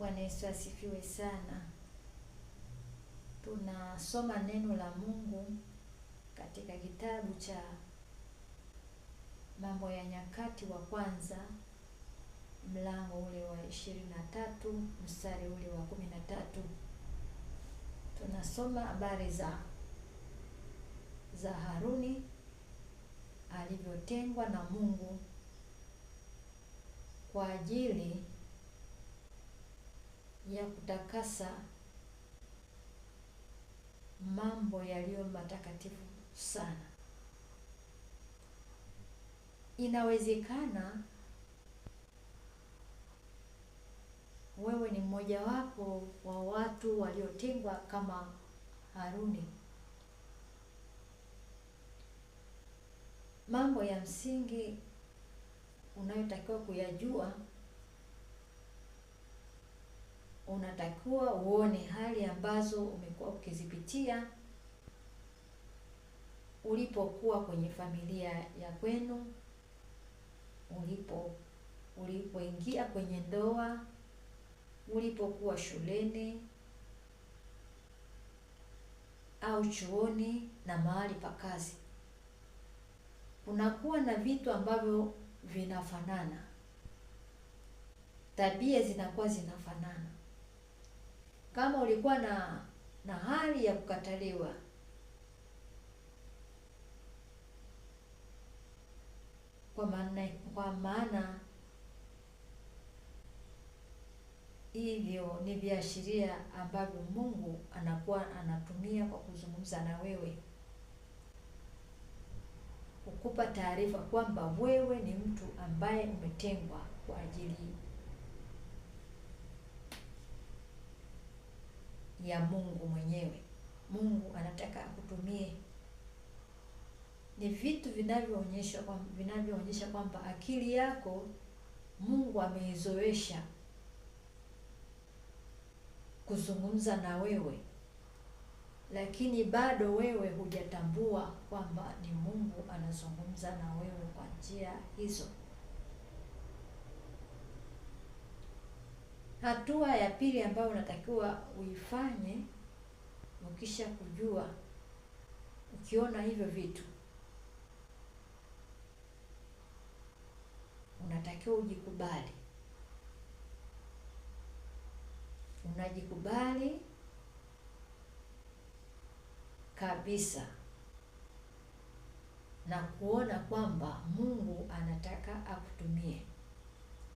Bwana Yesu asifiwe sana. Tunasoma neno la Mungu katika kitabu cha Mambo ya Nyakati wa kwanza, mlango ule wa 23 mstari ule wa 13. Tunasoma habari za Haruni alivyotengwa na Mungu kwa ajili ya kutakasa mambo yaliyo matakatifu sana. Inawezekana wewe ni mmoja wapo wa watu waliotengwa kama Haruni. Mambo ya msingi unayotakiwa kuyajua, unatakiwa uone hali ambazo umekuwa ukizipitia ulipokuwa kwenye familia ya kwenu, ulipoingia kwenye ndoa, ulipokuwa shuleni au chuoni na mahali pa kazi. Unakuwa na vitu ambavyo vinafanana, tabia zinakuwa zinafanana. Kama ulikuwa na hali ya kukataliwa, kwa maana hivyo ni viashiria ambavyo Mungu anakuwa anatumia kwa kuzungumza na wewe, kukupa taarifa kwamba wewe ni mtu ambaye umetengwa kwa ajili ya Mungu mwenyewe. Mungu anataka akutumie. Ni vitu vinavyoonyesha kwamba akili yako Mungu ameizoesha kuzungumza na wewe, lakini bado wewe hujatambua kwamba ni Mungu anazungumza na wewe kwa njia hizo. Hatua ya pili ambayo unatakiwa uifanye, ukisha kujua, ukiona hivyo vitu, unatakiwa ujikubali. Unajikubali kabisa na kuona kwamba Mungu anataka akutumie.